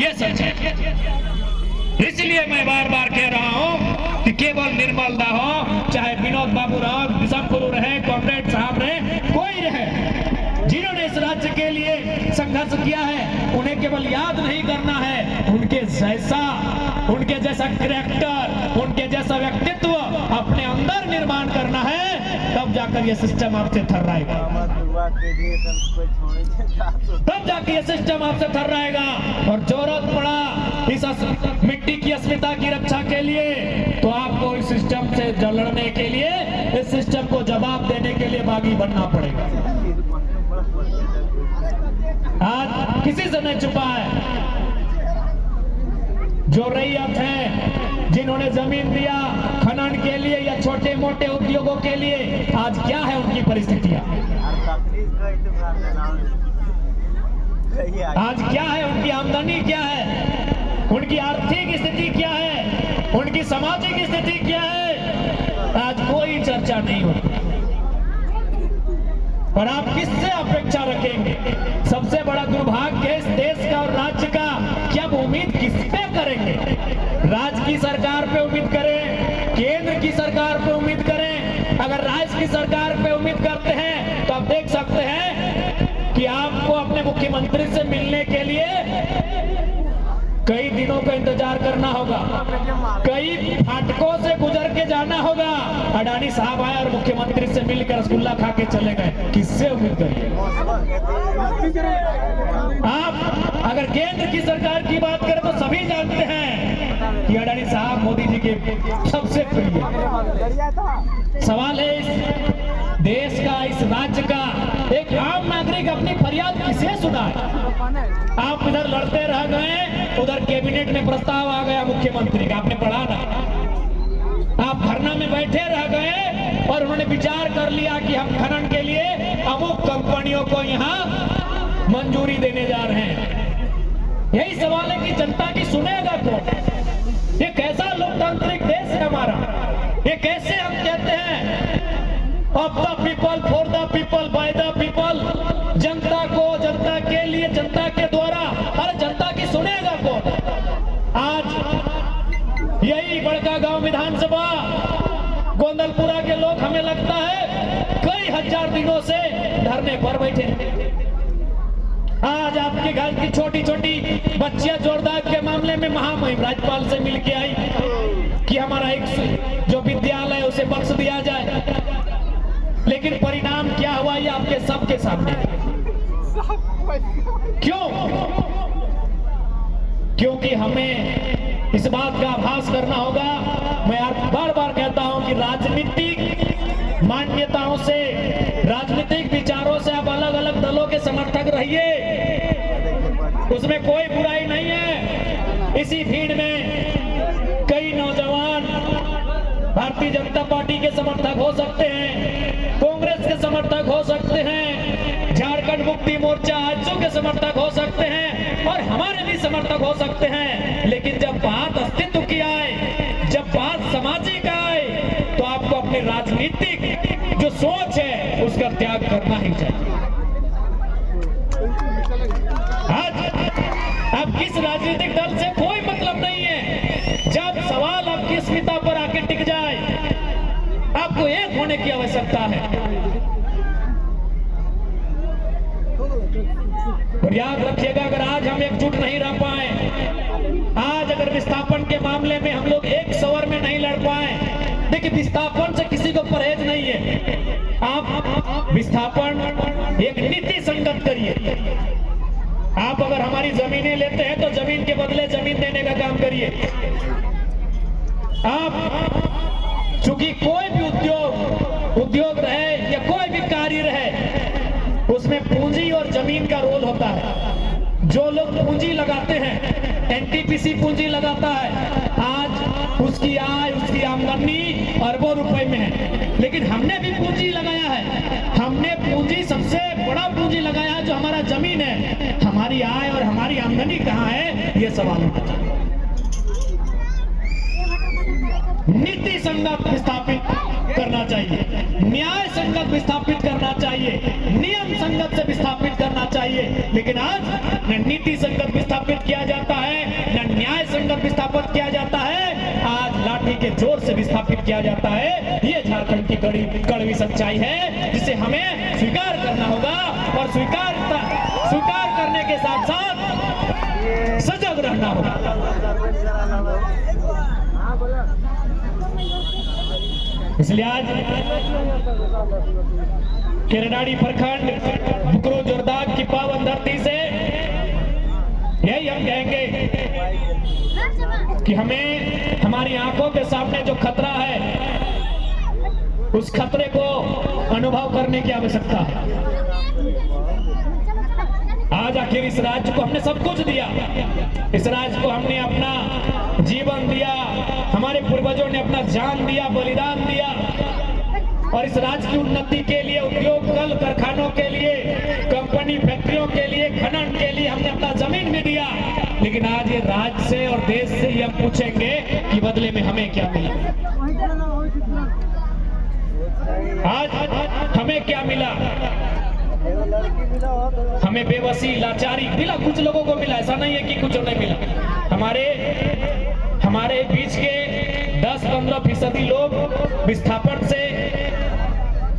ये सच है। इसलिए मैं बार बार कह रहा हूं कि केवल निर्मल दा हो, चाहे विनोद बाबू राव, दिशा गुरु रहे, कॉमरेड साहब रहे, कोई रहे, जिन्होंने इस राज्य के लिए संघर्ष किया है, उन्हें केवल याद नहीं करना है, उनके जैसा कैरेक्टर, उनके जैसा व्यक्तित्व अपने अंदर निर्माण करना है, तब जाकर ये सिस्टम आपसे थर्राएगा, तब जाकर ये सिस्टम आपसे थर्राएगा। और जरूरत पड़ा इस मिट्टी की अस्मिता की रक्षा के लिए, तो आपको इस सिस्टम से लड़ने के लिए, इस सिस्टम को जवाब देने के लिए बागी बनना पड़ेगा। आज किसी से नहीं छुपा है, जो रैयत है, जिन्होंने जमीन दिया खनन के लिए या छोटे मोटे उद्योगों के लिए, आज क्या है उनकी परिस्थितियां, आज क्या है उनकी आमदनी, क्या है उनकी आर्थिक स्थिति, क्या है उनकी सामाजिक स्थिति, क्या है, आज कोई चर्चा नहीं होती। और आप किससे अपेक्षा रखेंगे? सबसे बड़ा दुर्भाग्य है इस देश का और राज्य का कि आप उम्मीद किस पे करेंगे? राज्य की सरकार पे उम्मीद करें, केंद्र की सरकार पे उम्मीद करें। अगर राज्य की सरकार पे उम्मीद करते हैं तो आप देख सकते हैं कि आपको अपने मुख्यमंत्री से मिलने के लिए कई दिनों का इंतजार करना होगा, कई फाटकों से गुजर के जाना होगा। अडानी साहब आए और मुख्यमंत्री से मिलकर रसगुल्ला खा के चले गए, किससे उम्मीद करिए? आप अगर केंद्र की सरकार की बात करें तो सभी जानते हैं कि अडानी साहब मोदी जी के सबसे प्रिय। सवाल है इस देश का, इस राज्य का एक आम नागरिक अपनी फरियाद किसे सुनाए? आप इधर लड़ते रह गए, उधर कैबिनेट में प्रस्ताव आ गया मुख्यमंत्री का, आपने पढ़ा ना? आप धरना में बैठे रह गए और उन्होंने विचार कर लिया कि हम खनन के लिए अमुक कंपनियों को यहाँ मंजूरी देने जा रहे हैं। यही सवाल है कि जनता की सुनेगा कौन? ये कैसा लोकतांत्रिक देश है हमारा? ये कैसे हम कहते हैं of the people, for the people, by the people, जनता को, जनता के लिए, जनता के द्वारा। अरे जनता की सुनेगा कौन? आज यही बड़कागांव विधानसभा गोंदलपुरा के लोग, हमें लगता है कई हजार दिनों से धरने पर बैठे। आज आपके घर की छोटी छोटी बच्चियां जोरदार के मामले में महामहिम राज्यपाल से मिलके आई कि हमारा एक जो विद्यालय है उसे बख्श दिया जाए, लेकिन परिणाम क्या हुआ ये आपके सबके सामने। क्यों? क्योंकि हमें इस बात का आभास करना होगा, मैं बार बार कहता हूं कि राजनीतिक मान्यताओं से, राजनीतिक विचारों से आप अलग अलग दलों के समर्थक रहिए, उसमें कोई बुराई नहीं है। इसी भीड़ में कई नौजवान भारतीय जनता पार्टी के समर्थक हो सकते हैं, कांग्रेस के समर्थक हो सकते हैं, झारखंड मुक्ति मोर्चा आजसू के समर्थक हो सकते हैं और हमारे भी समर्थक हो सकते हैं, लेकिन जब बात अस्तित्व की आए, जब बात सामाजिक आए, तो आपको अपनी राजनीतिक जो सोच है उसका त्याग करना ही चाहिए। आज अब किस राजनीतिक दल से कोई मतलब नहीं है। जब सवाल आपकी अस्मिता पर आके टिक जाए, आपको एक होने की आवश्यकता है। और याद रखिएगा, अगर आज हम एकजुट नहीं रह पाए, आज अगर विस्थापन के मामले में हम लोग एक स्वर में नहीं लड़ पाए, देखिए विस्थापन से किसी को परहेज नहीं है। आप विस्थापन एक नीति संगत करिए। आप अगर हमारी जमीनें लेते हैं तो जमीन के बदले जमीन देने का काम करिए। आप चूंकि कोई भी उद्योग रहे या कोई भी कार्य रहे, उसमें पूंजी और जमीन का रोल होता है। जो लोग पूंजी लगाते हैं, एनटीपीसी पूंजी लगाता है, आज उसकी आय, उसकी आमदनी अरबों रुपए में है, लेकिन हमने भी पूंजी लगाया है। हमने पूंजी, सबसे बड़ा पूंजी लगाया है जो हमारा जमीन है। हमारी आय और हमारी आमदनी कहाँ है, ये सवाल होना चाहिए। नीति संगत विस्थापित करना चाहिए, न्याय संगत विस्थापित करना चाहिए, नियम संगत से विस्थापित करना चाहिए, लेकिन आज नीति संगत विस्थापित किया जाता है। से विस्थापित किया जाता है। ये झारखंड की कड़वी सच्चाई है, जिसे हमें स्वीकार करना होगा और स्वीकार करने के साथ साथ सजग रहना होगा। इसलिए आज केरनाड़ी प्रखंड बुकरो जोरदाग की पावन धरती से यही हम कहेंगे कि हमें हमारी आंखों के सामने जो खतरा है, उस खतरे को अनुभव करने की आवश्यकता है। आज आखिर इस राज्य को हमने सब कुछ दिया, इस राज्य को हमने अपना जीवन दिया, हमारे पूर्वजों ने अपना जान दिया, बलिदान दिया, और इस राज्य की उन्नति के लिए, उद्योग कल कारखानों के लिए, कंपनी फैक्ट्रियों के लिए, खनन के लिए हमने अपना जमीन भी दिया। लेकिन आज ये राज्य से और देश से ये हम पूछेंगे कि बदले में हमें क्या मिला, आज हमें क्या मिला। हमें बेबसी, लाचारी मिला, कुछ लोगों को मिला, ऐसा नहीं है कि कुछ नहीं मिला। हमारे बीच के 10-15% लोग विस्थापन से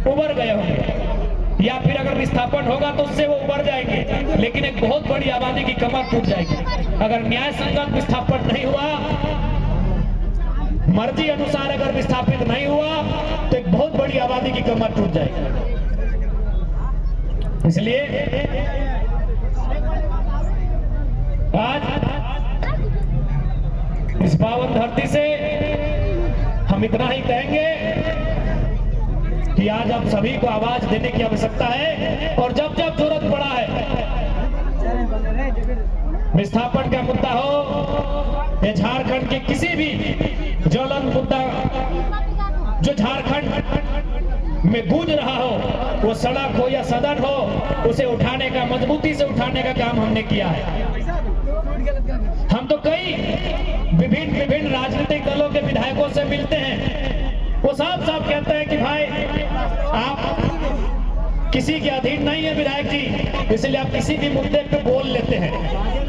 उबर गए होंगे, या फिर अगर विस्थापन होगा तो उससे वो उबर जाएंगे, लेकिन एक बहुत बड़ी आबादी की कमर टूट जाएगी। अगर न्याय संगत विस्थापन नहीं हुआ, मर्जी अनुसार अगर विस्थापित नहीं हुआ, तो एक बहुत बड़ी आबादी की कमर टूट जाएगी। इसलिए आज इस पावन धरती से हम इतना ही कहेंगे कि आज आप सभी को आवाज देने की आवश्यकता है, और जब जब जरूरत पड़ा है, विस्थापन का मुद्दा हो या झारखंड के किसी भी ज्वलन मुद्दा जो झारखंड में गूंज रहा हो, वो सड़क हो या सदन हो, उसे उठाने का, मजबूती से उठाने का काम हमने किया है। हम तो कई विभिन्न राजनीतिक दलों के विधायकों से मिलते हैं, वो साफ साफ कहते हैं कि भाई आप किसी के अधीन नहीं है विधायक जी, इसलिए आप किसी भी मुद्दे पे बोल लेते हैं।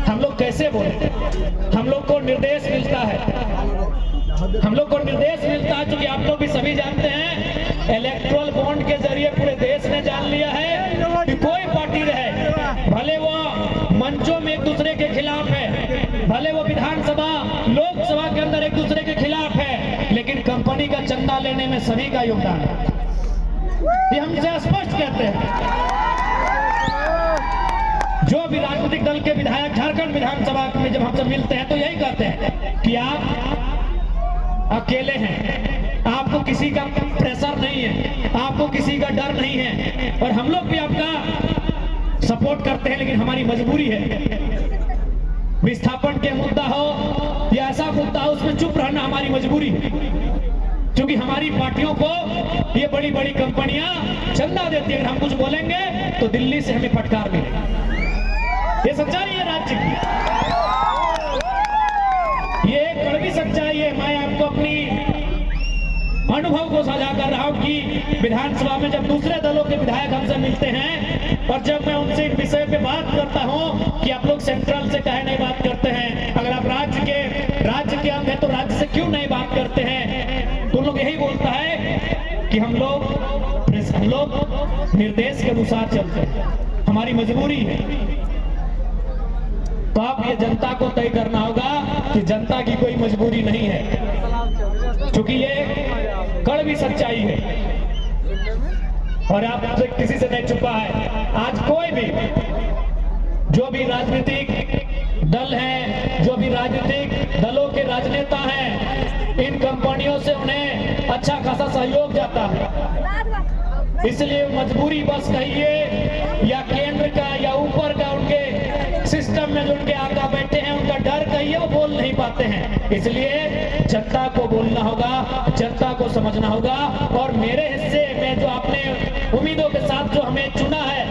हम लोग कैसे बोले? हम लोग को निर्देश मिलता है, क्योंकि आप लोग भी सभी जानते हैं, इलेक्ट्रल बॉन्ड के जरिए पूरे देश ने जान लिया है कि कोई पार्टी रहे, भले वो मंचों में एक दूसरे के खिलाफ है, भले वो विधानसभा लोकसभा के अंदर एक दूसरे के खिलाफ है, लेकिन कंपनी का चंदा लेने में सभी का योगदान है। ये हमसे स्पष्ट कहते हैं। जो भी राजनीतिक दल के विधायक झारखंड विधानसभा में जब हमसे मिलते हैं तो यही कहते हैं कि आप अकेले हैं, आपको किसी का प्रेशर नहीं है, आपको किसी का डर नहीं है, और हम लोग भी आपका सपोर्ट करते हैं, लेकिन हमारी मजबूरी है। विस्थापन के मुद्दा हो या ऐसा मुद्दा हो, उसमें चुप रहना हमारी मजबूरी है, क्योंकि हमारी पार्टियों को ये बड़ी बड़ी कंपनियां चंदा देती है। अगर हम कुछ बोलेंगे तो दिल्ली से हमें फटकार मिलेगी। ये सच्चाई है राज्य की, ये कड़वी सच्चाई है। मैं आपको अपनी अनुभव को साझा कर रहा हूं कि विधानसभा में जब दूसरे दलों के विधायक हमसे मिलते हैं, और जब मैं उनसे इस विषय पे बात करता हूं कि आप लोग सेंट्रल से काहे नहीं बात करते हैं, अगर आप राज्य के अंग हैं तो राज्य से क्यों नहीं बात करते हैं, तो लोग यही बोलता है कि हम लोग निर्देश के अनुसार चलते हैं, हमारी मजबूरी है। तो आप ये जनता को तय करना होगा कि जनता की कोई मजबूरी नहीं है, क्योंकि ये कड़वी सच्चाई है और आपसे किसी से नहीं छुपा है। आज कोई भी, जो भी राजनीतिक दल है, जो भी राजनीतिक दलों के राजनेता हैं, इन कंपनियों से उन्हें अच्छा खासा सहयोग जाता है। इसलिए मजबूरी बस कहिए या केंद्र का या ऊपर का, उनके सिस्टम में जो उनके आका बैठे हैं उनका डर कहिए, वो बोल नहीं पाते हैं। इसलिए जनता को बोलना होगा, जनता को समझना होगा। और मेरे हिस्से में जो आपने उम्मीदों के साथ जो हमें चुना है,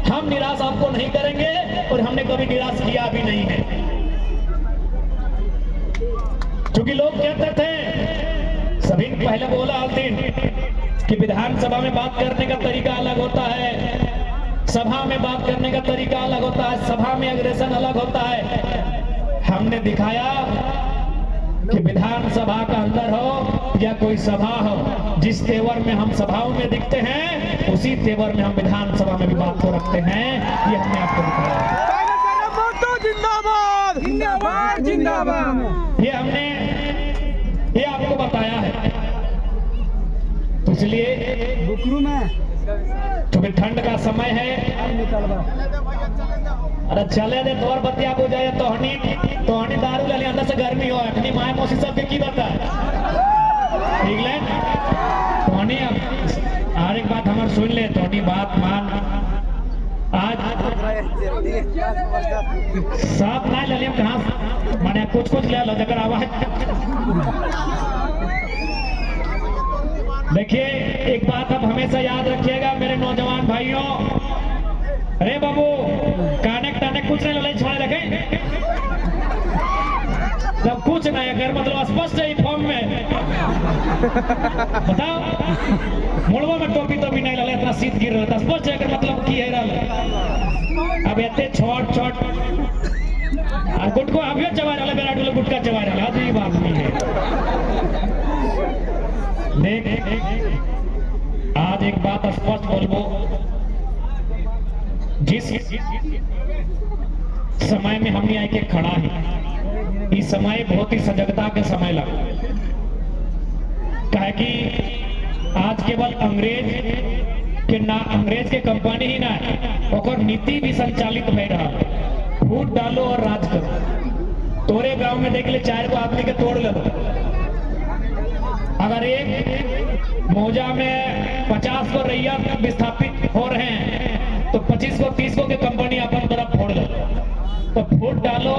हम निराश आपको नहीं करेंगे और हमने कभी निराश किया भी नहीं है। क्योंकि लोग कहते थे, सभी पहले बोला हर दिन कि विधानसभा में बात करने का तरीका अलग होता है, सभा में बात करने का तरीका अलग होता है, सभा में अग्रेसन अलग होता है। हमने दिखाया कि विधानसभा का अंदर हो या कोई सभा हो, जिस तेवर में हम सभाओं में दिखते हैं उसी तेवर में हम विधानसभा में भी बात को रखते हैं। ये हमने आपको दिखाया। जिंदाबाद जिंदाबाद जिंदाबाद, ये हमने ये आपको बताया है। तो इसलिए बुकरू में क्योंकि ठंड का समय है, अरे चले दे तोर बतिया हो जाए तो हनी दारू ले अंदर से गर्मी हो अखनी माए मौसी सब के की बता इंग्लैंड तो हनी हर एक बात हमार सुन ले तो हनी बात मान। आज सब ना ले लिया कहाँ माने कुछ ले लो जगह आवाज। देखिए एक बात आप हमेशा याद रखिएगा मेरे नौजवान भाइयों, अरे बाबू कानेक टानेक कुछ नहीं लड़ाई छोड़े रखे सब कुछ नहीं अगर मतलब स्पष्ट है फॉर्म में बताओ मुड़वा में टोपी तो भी नहीं लगे इतना सीध गिर रहा था स्पष्ट है अगर मतलब की है रहा अब इतने छोट छोट और गुटको अभी चबा रहा बेरा डुले गुटका चबा रहा तो ये बात नहीं है। देख आज एक बात स्पष्ट बोलबो, जिस समय में हमने आके खड़ा है इस समय बहुत ही सजगता के समय लगा, कहे कि आज केवल अंग्रेज के कंपनी ही ना और नीति भी संचालित हो रहा, फूट डालो और राज करो। तोरे गांव में देख ले 4 को आदमी के तोड़ लो, अगर एक मौजा में 50 को रैया विस्थापित हो रहे हैं तो 25 को 30 को के कंपनी अपन तरफ फोड़ दो, तो फूट डालो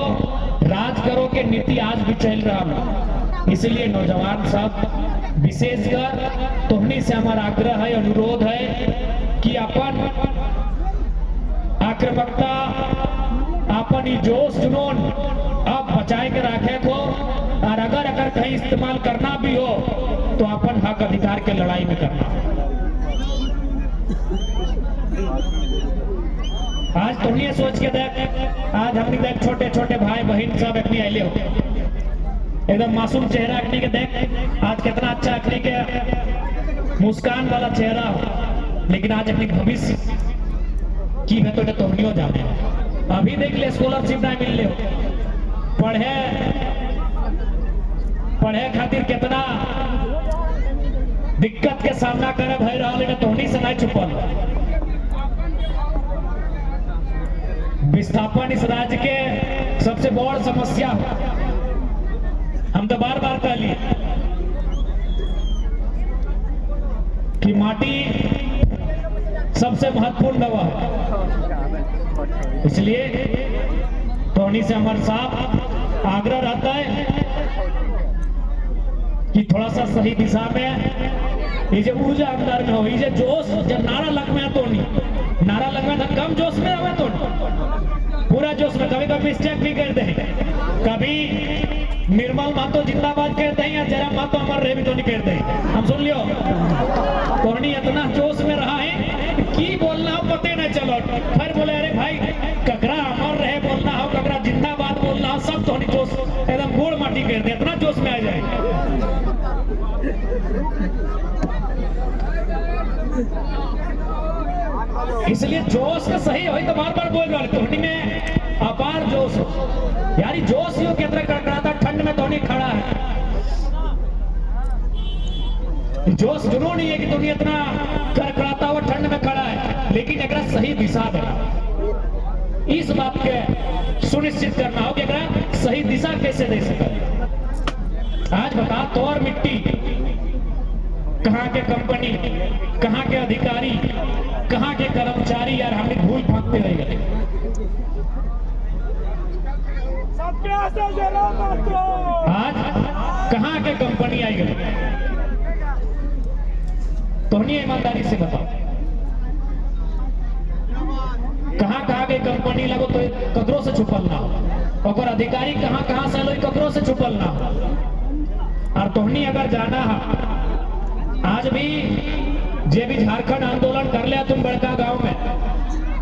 राज करो के नीति आज भी चल रहा है। इसलिए नौजवान सब विशेषकर तुमनी से हमारा आग्रह है, अनुरोध है कि अपन आक्रामकता अपन जोश जुनून अब बचाए के रखे को, और अगर कहीं इस्तेमाल करना भी हो तो अपन हक अधिकार के लड़ाई में करना। आज तुम ये सोच के देख, आज हमने देख छोटे छोटे भाई बहन सब अपनी आइले हो एकदम मासूम चेहरा अग्नि के देख, आज कितना अच्छा अग्नि के मुस्कान वाला चेहरा हो, लेकिन आज अपनी भविष्य की है तो तुमनियो जाने अभी देख ले स्कॉलरशिप ना मिल ले पढ़े खातिर कितना दिक्कत के सामना करे भय रहा, लेकिन तोहनी से नहीं छुपल। विस्थापन इस राज्य के सबसे बड़ समस्या हो, हम तो बार बार कह लिए कि माटी सबसे महत्वपूर्ण दवा है, इसलिए तोहनी से हमारे साथ आग्रह रहता है कि थोड़ा सा सही दिशा में ये जो ऊर्जा अंदर में हो, ये जो जोश जब नारा लग में तो नहीं नारा लग में था कम जोश में हमें तो पूरा जोश में, कभी कभी मिस्टेक भी कर दे, कभी निर्मल मातो जिंदाबाद कहते हैं या जयराम मातो अमर रहे भी तो नहीं कहते, हम सुन लियो तोहनी इतना जोश में रहा है कि बोलना हो पते न चलो, फिर बोले अरे भाई ककरा अमर रहे बोलना हो, ककरा जिंदाबाद बोलना हो, सब तोहनी जोश एकदम गोड़ माटी कर दे, इतना जोश में आ जाए। इसलिए जोश का सही हो तो बार बार बोल रहा तोहनी में अपार जोश हो यारी, जोश ही हो कितना कड़कड़ाता ठंड में तोहनी खड़ा है, जोश जुनून नहीं है कि तुम इतना कड़कड़ाता हुआ ठंड में खड़ा है, लेकिन एक सही दिशा देना, इस बात के सुनिश्चित करना हो कि एक सही दिशा कैसे दे सके। आज बता तोर मिट्टी कहाँ के कंपनी, कहाँ के अधिकारी, कहाँ के कर्मचारी यार हमें भूल भागते रह गए। आज कहाँ के कंपनी आई गई, तोहनी ईमानदारी से बताओ कहाँ के कंपनी लगो तो कदरों से छुपल ना हो, और अधिकारी कहाँ से लो कदरों से छुपल ना हो। और तोहनी अगर जाना है आज भी जे भी झारखंड आंदोलन कर लिया तुम बड़का गांव में,